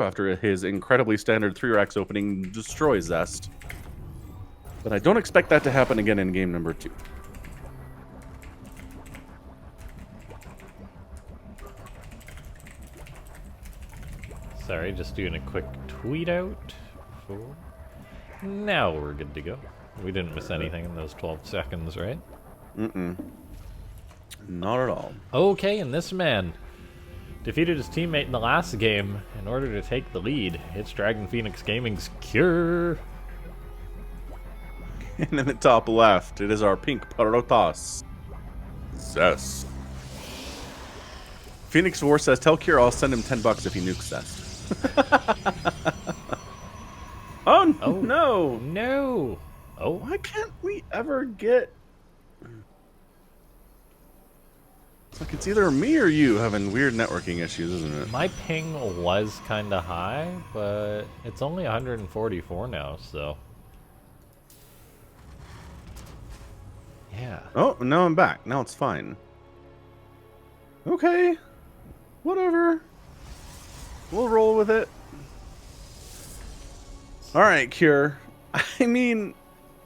after his incredibly standard 3-racks opening destroys Zest. But I don't expect that to happen again in game number 2. Sorry, just doing a quick tweet out. Now we're good to go. We didn't miss anything in those 12 seconds, right? Not at all. Okay, and this man defeated his teammate in the last game in order to take the lead. It's Dragon Phoenix Gaming's Cure. And in the top left, it is our pink Parotas. Zest. Phoenix War says, tell Cure I'll send him $10 if he nukes Zest. Oh, no. No. Oh. Why can't we ever get... It's like it's either me or you having weird networking issues, isn't it? My ping was kind of high, but it's only 144 now, so... Yeah. Oh, now I'm back. Now it's fine. Okay. Whatever. We'll roll with it. Alright, Cure. I mean,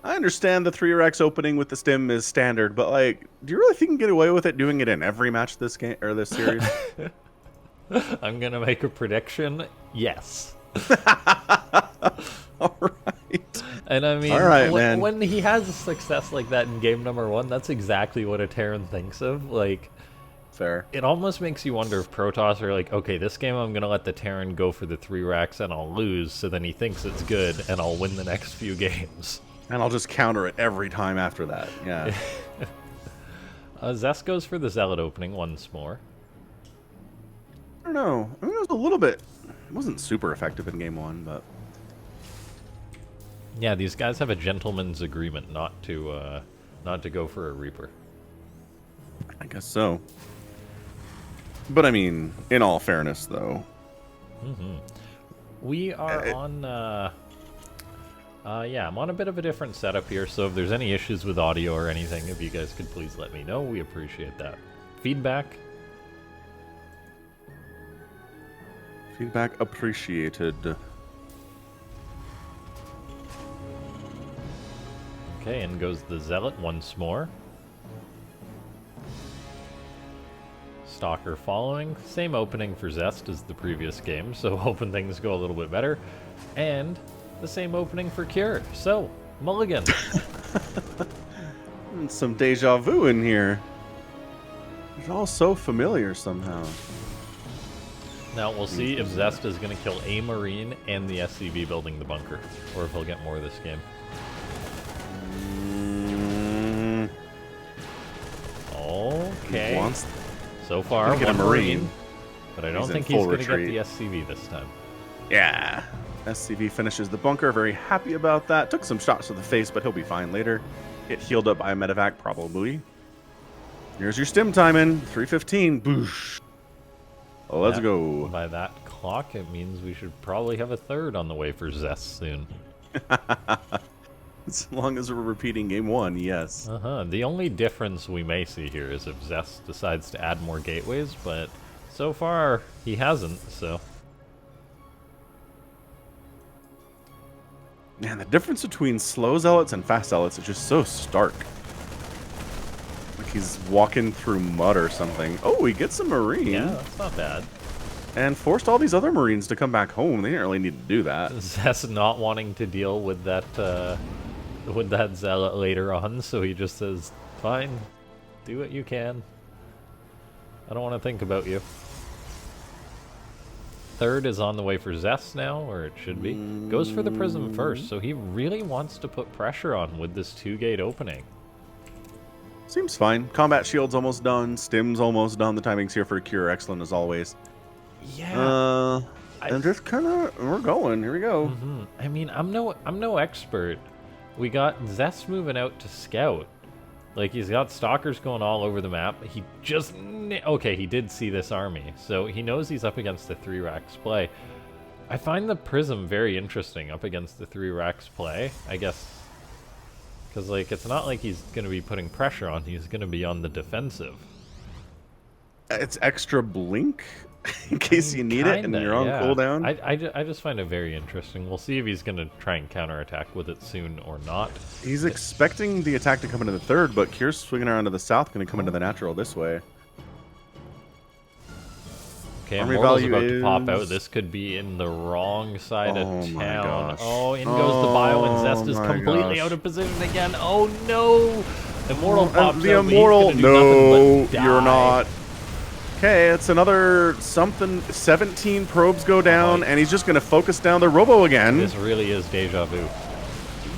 I understand the 3-racks opening with the stim is standard, but like, do you really think you can get away with it doing it in every match this game or this series? I'm gonna make a prediction. Yes. Alright. And I mean, man. when he has a success like that in game number 1, that's exactly what a Terran thinks of. Like, fair. It almost makes you wonder if Protoss are like, okay, this game I'm gonna let the Terran go for the 3-racks and I'll lose, so then he thinks it's good and I'll win the next few games. And I'll just counter it every time after that. Yeah. Zest goes for the Zealot opening once more. I don't know. I mean, it was a little bit... It wasn't super effective in game 1, but... Yeah, these guys have a gentleman's agreement not to go for a Reaper. I guess so. But I mean, in all fairness, though. We are on... yeah, I'm on a bit of a different setup here, so if there's any issues with audio or anything, if you guys could please let me know, we appreciate that. Feedback? Feedback appreciated. Okay, in goes the Zealot once more. Stalker following. Same opening for Zest as the previous game, so hoping things go a little bit better. And the same opening for Cure. So, mulligan. Some deja vu in here. It's all so familiar somehow. Now, we'll see if Zest is going to kill a Marine and the SCV building the bunker, or if he'll get more this game. Okay. So far, get a Marine, but I don't think he's going to get the SCV this time. Yeah. SCV finishes the bunker. Very happy about that. Took some shots to the face, but he'll be fine later. Get healed up by a medevac, probably. Here's your stim timing. 3:15. Boosh. Let's go. By that clock, it means we should probably have a third on the way for Zest soon. As long as we're repeating game 1, yes. The only difference we may see here is if Zest decides to add more gateways, but so far he hasn't, so... Man, the difference between slow zealots and fast zealots is just so stark. Like he's walking through mud or something. Oh, he gets a Marine. Yeah, that's not bad. And forced all these other Marines to come back home. They didn't really need to do that. Zest not wanting to deal with that Zealot later on, so he just says, fine, do what you can. I don't want to think about you. Third is on the way for Zest now, or it should be. Goes for the Prism first, so he really wants to put pressure on with this 2-gate opening. Seems fine. Combat shield's almost done. Stim's almost done. The timing's here for Cure. Excellent as always. Yeah. And just kind of, we're going. Here we go. I mean, I'm no expert. We got Zest moving out to scout. Like, he's got stalkers going all over the map. He just... Okay, he did see this army, so he knows he's up against the 3-racks play. I find the Prism very interesting up against the 3-racks play, I guess. Because, like, it's not like he's going to be putting pressure on. He's going to be on the defensive. It's extra blink. in case you need it and you're on cooldown. I just find it very interesting. We'll see if he's going to try and counterattack with it soon or not. He's expecting the attack to come into the third, but Kier's swinging around to the south, going to come into the natural this way. Okay, Immortal's about to pop out. This could be in the wrong side of town. Oh, in goes the bio, and Zest is completely out of position again. Oh no! Immortal pops out, the Immortal, no, but you're not. Okay, it's another something. 17 probes go down, and he's just going to focus down the Robo again. This really is deja vu.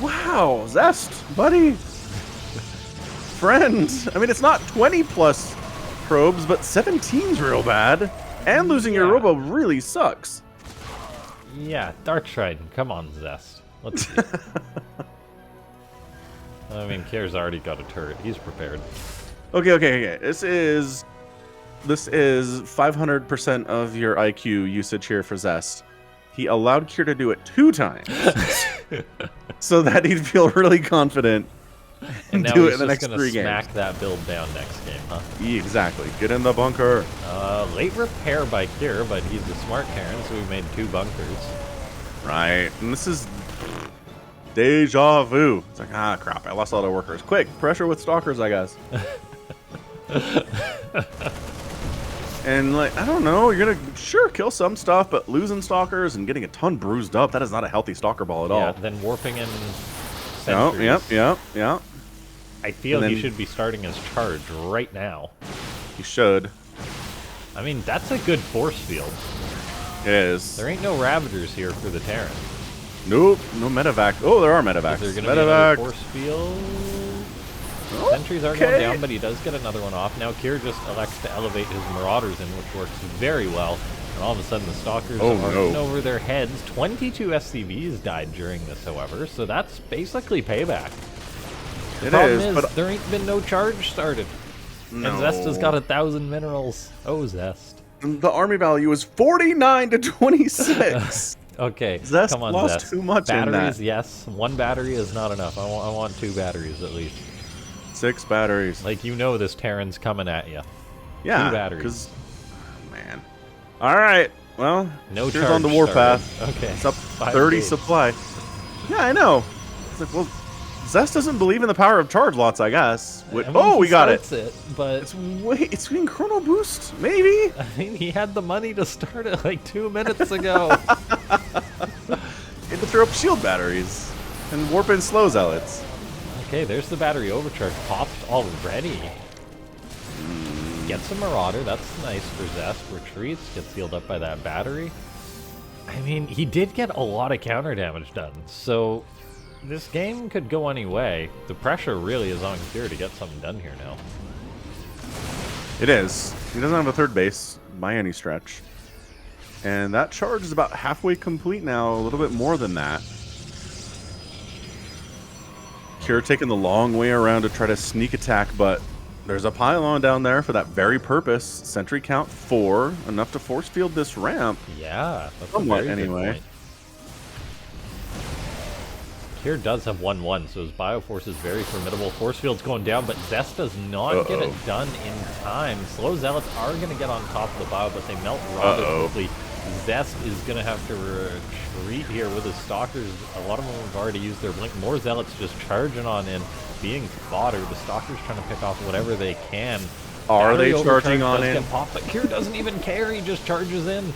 Wow, Zest, buddy. Friend. I mean, it's not 20 plus probes, but 17's real bad. And losing your Robo really sucks. Yeah, Dark Trident. Come on, Zest. Let's see. I mean, Kier's already got a turret. He's prepared. Okay. This is 500% of your IQ usage here for Zest. He allowed Kier to do it 2 times. So that he'd feel really confident and now do he's it in the next 3 games. Smack that build down next game, huh? Exactly. Get in the bunker. Late repair by Kier, but he's a smart Terran, so we made 2 bunkers. Right. And this is deja vu. It's like, ah, crap. I lost a lot of workers. Quick, pressure with stalkers, I guess. And, like, I don't know. You're going to, sure, kill some stuff, but losing stalkers and getting a ton bruised up, that is not a healthy stalker ball at all. Yeah, then warping in sentries. Yep. I feel he should be starting his charge right now. He should. I mean, that's a good force field. It is. There ain't no Ravagers here for the Terran. Nope, no medevac. Oh, there are medevacs. Is there going to be another force field? Sentries are going down, but he does get another one off. Now Kier just elects to elevate his Marauders in, which works very well. And all of a sudden, the Stalkers are in over their heads. 22 SCVs died during this, however, so that's basically payback. The problem is, but there ain't been no charge started. No. And Zest has got 1,000 minerals. Oh, Zest. The army value is 49 to 26. Okay, Zest come on, lost Zest. too much batteries, in that. Yes. 1 battery is not enough. I want 2 batteries at least. 6 batteries. Like, you know this Terran's coming at you. Yeah. 2 batteries. Oh, man. All right. Well, no here's on the warpath. Okay. It's up 30 supply. Yeah, I know. It's like, well, Zest doesn't believe in the power of charge lots, I guess. I mean, we got it. But it's in Chrono Boost, maybe? I mean, he had the money to start it like 2 minutes ago. He had to throw up shield batteries and warp in slow zealots. Okay, there's the battery overcharge popped already. Gets a Marauder, that's nice for Zest. Retreats, gets healed up by that battery. I mean, he did get a lot of counter damage done, so this game could go any way. The pressure really is on Kier to get something done here now. It is. He doesn't have a third base by any stretch. And that charge is about halfway complete now, a little bit more than that. Kier taking the long way around to try to sneak attack, but there's a pylon down there for that very purpose. Sentry count 4, enough to force field this ramp. Yeah, that's somewhat a very anyway. Good point. Kier does have 1-1, so his Bioforce is very formidable. Force field's going down, but Zest does not get it done in time. Slow Zealots are going to get on top of the Bio, but they melt rather quickly. Zest is going to have to retreat here with his Stalkers. A lot of them have already used their Blink. More Zealots just charging on in, being fodder. The Stalkers trying to pick off whatever they can. Are they charging on in? Pop, but Kier doesn't even care. He just charges in.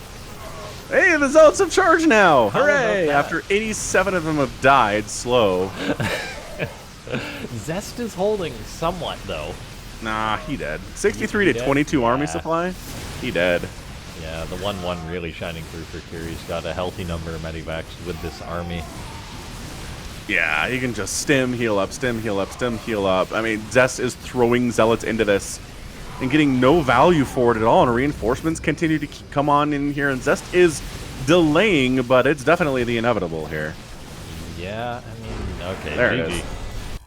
Hey, the Zealots have charged now! Hooray! After 87 of them have died slow. Zest is holding somewhat, though. Nah, he dead. 63 to 22 army supply? He dead. Yeah, the 1-1 really shining through for Kier. He's got a healthy number of medivacs with this army. Yeah, he can just stim, heal up, stim, heal up, stim, heal up. I mean, Zest is throwing Zealots into this and getting no value for it at all, and reinforcements continue to come on in here, and Zest is delaying, but it's definitely the inevitable here. Yeah, I mean, okay, there GG.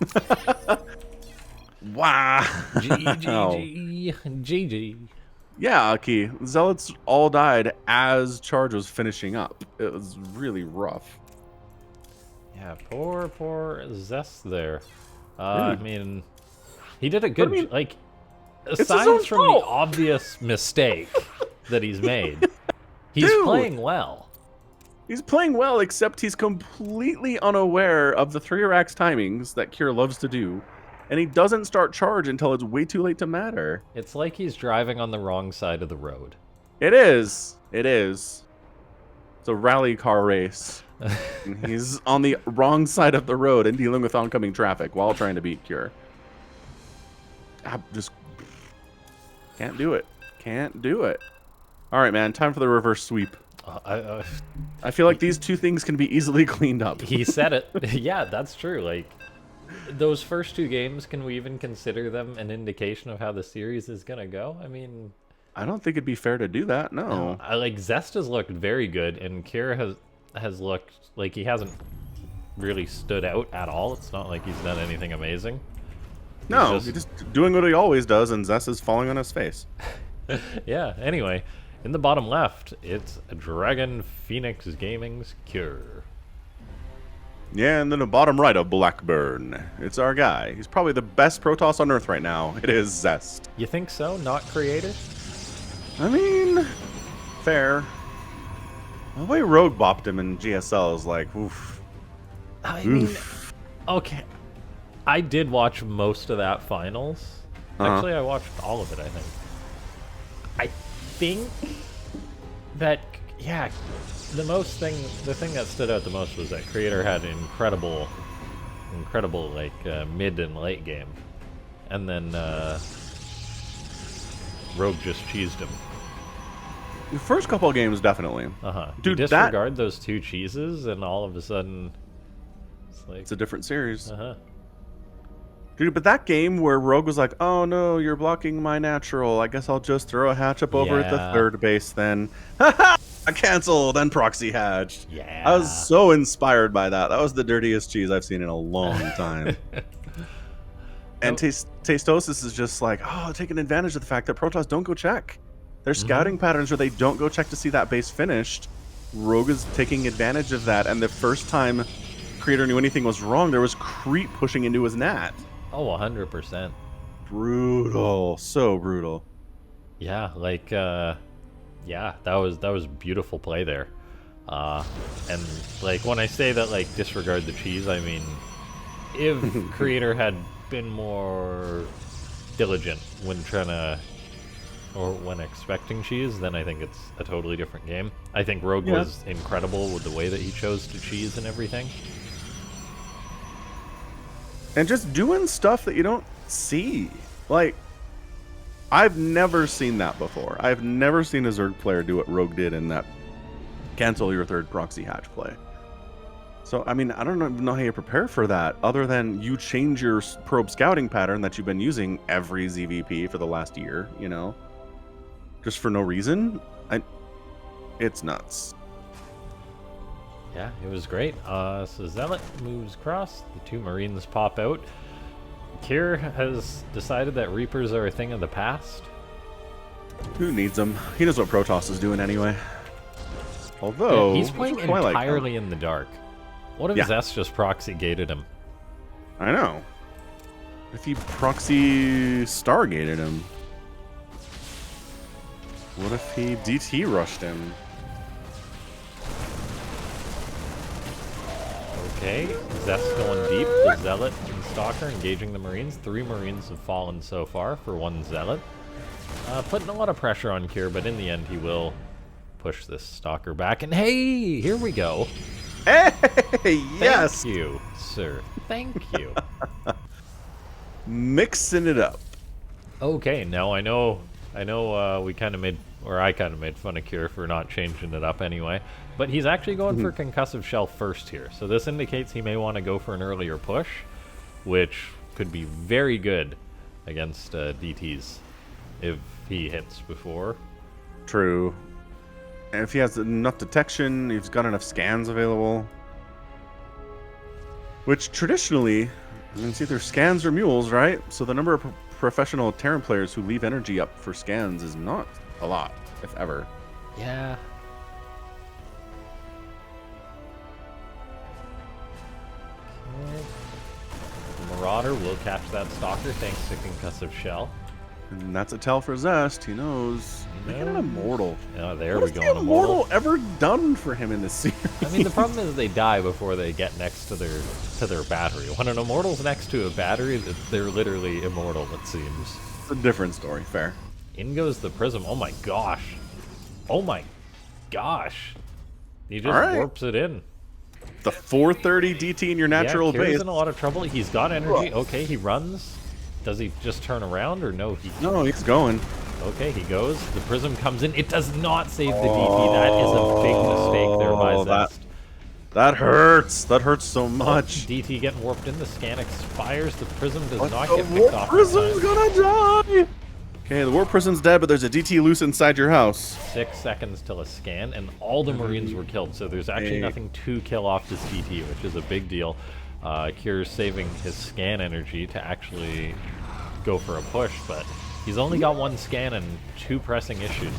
It is. Wow. GG. Yeah, Aki. Zealots all died as charge was finishing up. It was really rough. Yeah, poor Zest there. I mean, he did a good, like, aside from the obvious mistake, that he's made. He's Dude! playing well. He's playing well, except he's completely unaware of the 3 racks timings that Cure loves to do, and he doesn't start charge until it's way too late to matter. It's like he's driving on the wrong side of the road. It is. It is. It's a rally car race. And he's on the wrong side of the road and dealing with oncoming traffic while trying to beat Cure. I just can't do it. Can't do it. All right, man. Time for the reverse sweep. I feel like these 2 things can be easily cleaned up. He said it. Yeah, that's true. Like, those first 2 games, can we even consider them an indication of how the series is gonna go? I mean, I don't think it'd be fair to do that. No. Like, Zest has looked very good, and Kira has looked like he hasn't really stood out at all. It's not like he's done anything amazing. He's just doing what he always does, and Zest is falling on his face. Yeah. Anyway. In the bottom left, it's Dragon Phoenix Gaming's Cure. Yeah, and then the bottom right of Blackburn. It's our guy. He's probably the best Protoss on Earth right now. It is Zest. You think so? Not Creator? I mean, fair. The way Rogue bopped him in GSL is like, oof. I mean, okay. I did watch most of that finals. Actually, I watched all of it, I think. I think that, yeah, the thing that stood out the most was that Creator had an incredible like mid and late game, and then Rogue just cheesed him. The first couple of games, definitely. Dude, you disregard those 2 cheeses, and all of a sudden, it's like it's a different series. Dude, but that game where Rogue was like, oh no, you're blocking my natural. I guess I'll just throw a hatch up over at the 3rd base then. Haha! I canceled, then proxy hatched. Yeah. I was so inspired by that. That was the dirtiest cheese I've seen in a long time. And Tastosis is just like, oh, taking advantage of the fact that Protoss don't go check. There's scouting patterns where they don't go check to see that base finished. Rogue is taking advantage of that, and the first time Creator knew anything was wrong, there was creep pushing into his nat. Oh, 100%. Brutal. So brutal. Yeah, like, yeah, that was beautiful play there. And, like, when I say that, like, disregard the cheese, I mean, if Creator had been more diligent when trying to, or when expecting cheese, then I think it's a totally different game. I think Rogue was incredible with the way that he chose to cheese and everything. And just doing stuff that you don't see. Like, I've never seen that before. I've never seen a Zerg player do what Rogue did in that cancel your 3rd proxy hatch play. So, I mean, I don't even know how you prepare for that, other than you change your probe scouting pattern that you've been using every ZVP for the last year, you know? Just for no reason. It's nuts. Yeah, it was great. So Zealot moves across, the 2 Marines pop out. Kier has decided that Reapers are a thing of the past. Who needs them? He knows what Protoss is doing anyway. Although, yeah, he's playing entirely in the dark. What if Zest just proxy gated him? I know. If he proxy stargated him? What if he DT rushed him? Okay, Zest going deep. The Zealot and Stalker engaging the Marines. 3 Marines have fallen so far for 1 Zealot. Putting a lot of pressure on Kier, but in the end he will push this Stalker back. And hey, here we go. Hey, yes! Thank you, sir. Thank you. Mixing it up. Okay, now I know we kind of made, or I kind of made fun of Kier for not changing it up anyway. But he's actually going for Concussive Shell first here. So this indicates he may want to go for an earlier push, which could be very good against DTs if he hits before. True. And if he has enough detection, he's got enough scans available. Which traditionally, it's either scans or mules, right? So the number of professional Terran players who leave energy up for scans is not a lot, if ever. Yeah. Okay. Marauder will catch that Stalker thanks to Concussive Shell. And that's a tell for Zest. He knows. Make it an immortal. Oh, there What we has go. the immortal ever done for him in this series? I mean, the problem is they die before they get next to their battery. When an immortal's next to a battery, they're literally immortal, it seems. It's a different story. Fair. In goes the prism. Oh my gosh. Oh my gosh. He just All right. warps it in. The 430 DT in your natural Kira's base. in a lot of trouble. He's got energy. Okay, he runs. Does he just turn around or no? No, he's going. Okay, he goes. The prism comes in. It does not save the DT. That is a big mistake there by Zest. That hurts. That hurts so much. DT getting warped in. The scan expires. The prism does not The get picked warp off. prism's gonna die. Okay, the warp prism's dead, but there's a DT loose inside your house. 6 seconds till a scan, and all the Marines were killed. So there's actually nothing to kill off this DT, which is a big deal. Kier's saving his scan energy to actually go for a push, but he's only got 1 scan and 2 pressing issues.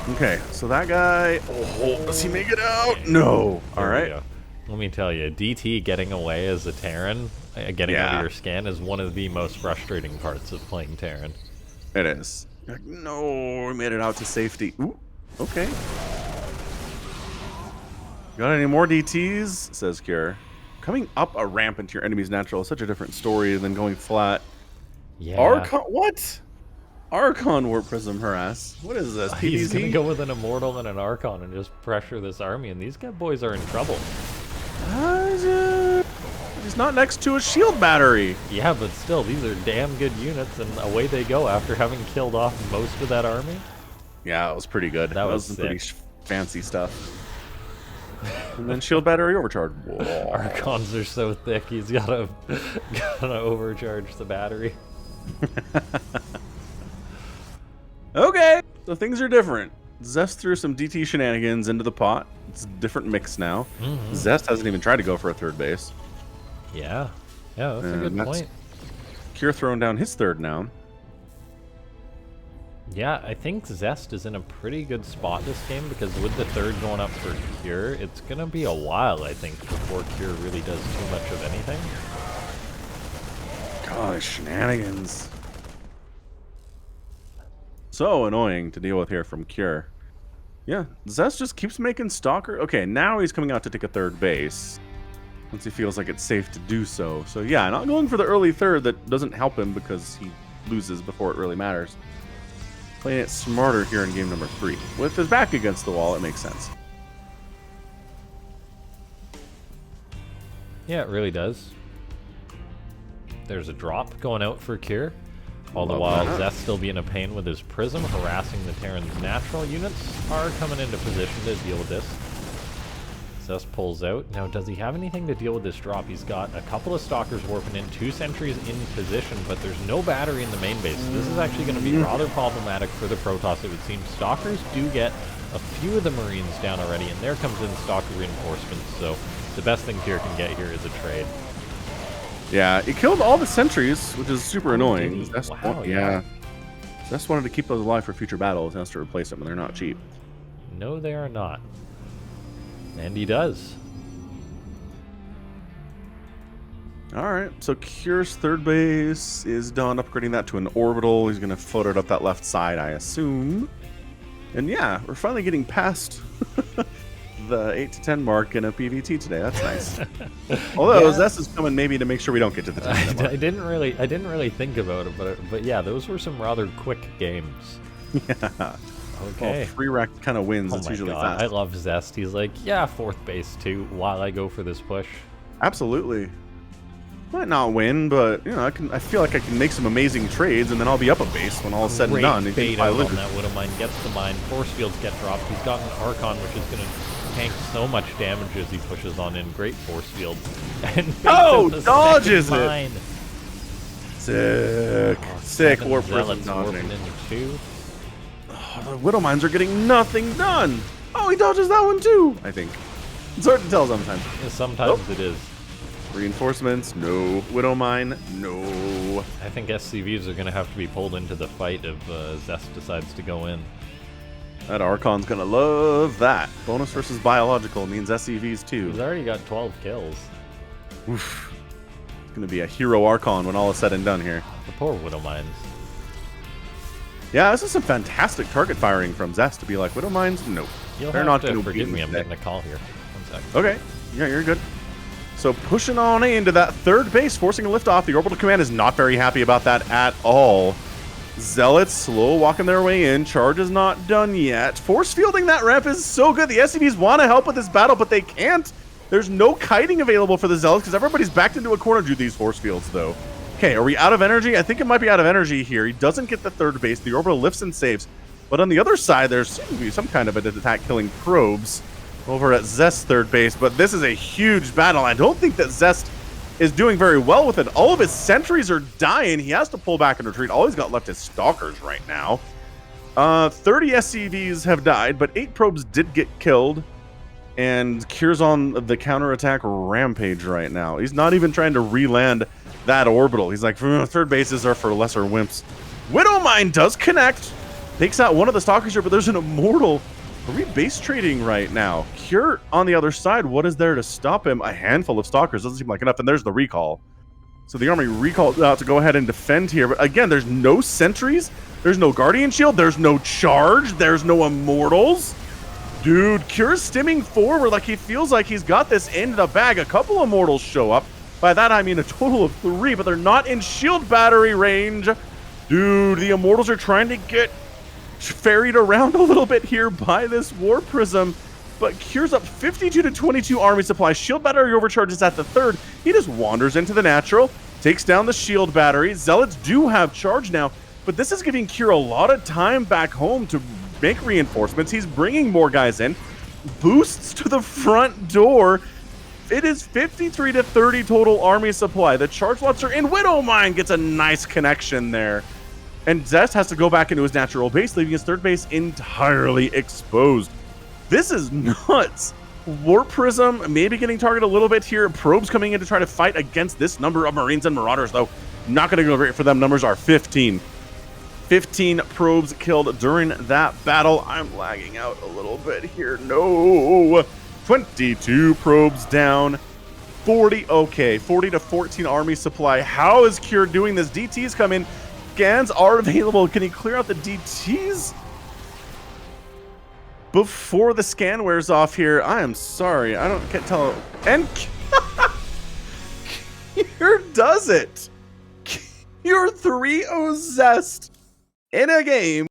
Okay, so that guy. Oh, does he make it out? No. All right. Let me tell you, DT getting away as a Terran, getting out of your scan, is one of the most frustrating parts of playing Terran. It is. Like, no, we made it out to safety. Ooh, okay. Got any more DTs? Says Kier. Coming up a ramp into your enemy's natural is such a different story than going flat. Yeah. Archon, what? Archon Warp Prism harass. What is this? He's PvZ? gonna go with an Immortal and an Archon and just pressure this army, and these boys are in trouble. He's not next to a shield battery. Yeah, but still, these are damn good units, and away they go after having killed off most of that army. Yeah, it was pretty good. That was some sick. pretty fancy stuff. And then shield battery overcharge. Whoa. Archons are so thick, he's gotta overcharge the battery. Okay, so things are different. Zest threw some DT shenanigans into the pot. It's a different mix now. Zest hasn't even tried to go for a third base. Yeah, that's a good point. Kier throwing down his third now. Yeah, I think Zest is in a pretty good spot this game because with the third going up for Kier, it's gonna be a while, I think, before Kier really does too much of anything. Gosh, shenanigans. So annoying to deal with here from Kier. Yeah, Zest just keeps making Stalker. Okay, now he's coming out to take a third base. Once he feels like it's safe to do so. So yeah, not going for the early third that doesn't help him because he loses before it really matters. Playing it smarter here in game number 3. With his back against the wall, it makes sense. Yeah, it really does. There's a drop going out for Kier. All the while, Zest still being a pain with his prism, harassing the Terran's natural units are coming into position to deal with this. Zest pulls out. Now, does he have anything to deal with this drop? He's got a couple of Stalkers warping in, 2 sentries in position, but there's no battery in the main base. So this is actually going to be rather problematic for the Protoss, it would seem. Stalkers do get a few of the Marines down already, and there comes in Stalker reinforcements, so the best thing Kier can get here is a trade. Yeah, it killed all the sentries, which is super annoying. Zest Wow, yeah. Zest wanted to keep those alive for future battles and has to replace them, and they're not cheap. No, they are not. And he does. Alright, so Kier's third base is done, upgrading that to an orbital. He's going to float it up that left side, I assume. And yeah, we're finally getting past the 8 to 10 mark in a PvT today. That's nice. Although Zest is coming maybe to make sure we don't get to the 10 mark. I didn't really think about it, but yeah, those were some rather quick games. Yeah. Okay. Well, 3 rack kind of wins. It's usually fast. I love Zest. He's like, yeah, 4th base too, while I go for this push. Absolutely. Might not win, but you know, I feel like I can make some amazing trades, and then I'll be up a base when all is said and done. Bait out on that Widowmine, gets the mine, force fields get dropped. He's got an Archon, which is going to tank so much damage as he pushes on in. Great force field. And dodges it! Mine. Sick. Sick warp prism dodging. Oh, the Widowmines are getting nothing done. Oh, he dodges that one too, I think. It's hard to tell sometimes. Yeah, sometimes it is. Reinforcements, no. Widowmine, no. I think SCVs are going to have to be pulled into the fight if Zest decides to go in. That Archon's going to love that. Bonus versus biological means SCVs too. He's already got 12 kills. Oof. It's going to be a hero Archon when all is said and done here. The poor Widowmines. Yeah, this is some fantastic target firing from Zest to be like, Widowmines? Nope. You'll They're have not to going to forgive beat me. I'm today. getting a call here. 1 sec. Okay. Yeah, you're good. So pushing on into that third base, forcing a liftoff. The Orbital Command is not very happy about that at all. Zealots slow walking their way in. Charge is not done yet. Force fielding that ramp is so good. The SCVs want to help with this battle, but they can't. There's no kiting available for the Zealots because everybody's backed into a corner due to these force fields, though. Okay, are we out of energy? I think it might be out of energy here. He doesn't get the third base. The Orbital lifts and saves. But on the other side, there seems to be some kind of an attack killing probes over at Zest's third base. But this is a huge battle. I don't think that Zest is doing very well with it. All of his sentries are dying. He has to pull back and retreat. All he's got left is Stalkers right now. 30 SCVs have died, but 8 probes did get killed. And Cure's on the counterattack rampage right now. He's not even trying to re-land that orbital. He's like, third bases are for lesser wimps. Widowmine does connect. Takes out one of the Stalkers here, but there's an Immortal. Are we base trading right now? Cure on the other side, what is there to stop him? A handful of Stalkers, doesn't seem like enough, and there's the recall. So the army recalled out to go ahead and defend here, but again, there's no sentries, there's no Guardian Shield, there's no charge, there's no Immortals. Dude, Cure's stimming forward like he feels like he's got this in the bag. A couple Immortals show up. By that I mean a total of 3, but they're not in shield battery range. Dude, the Immortals are trying to get ferried around a little bit here by this War Prism, but Cure's up 52 to 22 army supply. Shield battery overcharges at the third. He just wanders into the natural, takes down the shield battery. Zealots do have charge now, but this is giving Cure a lot of time back home to make reinforcements. He's bringing more guys in, boosts to the front door. It is 53 to 30 total army supply. The charge lots are in. Widowmine gets a nice connection there. And Zest has to go back into his natural base, leaving his third base entirely exposed. This is nuts. War Prism maybe getting targeted a little bit here. Probes coming in to try to fight against this number of Marines and Marauders, though. Not going to go great for them. Numbers are 15. 15 probes killed during that battle. I'm lagging out a little bit here. No. 22 probes down. 40 to 14 army supply. How is Cure doing this? DTs come in. Scans are available. Can he clear out the DTs before the scan wears off here? I am sorry. Can't tell. And Cure does it. Cure 3-0 Zest in a game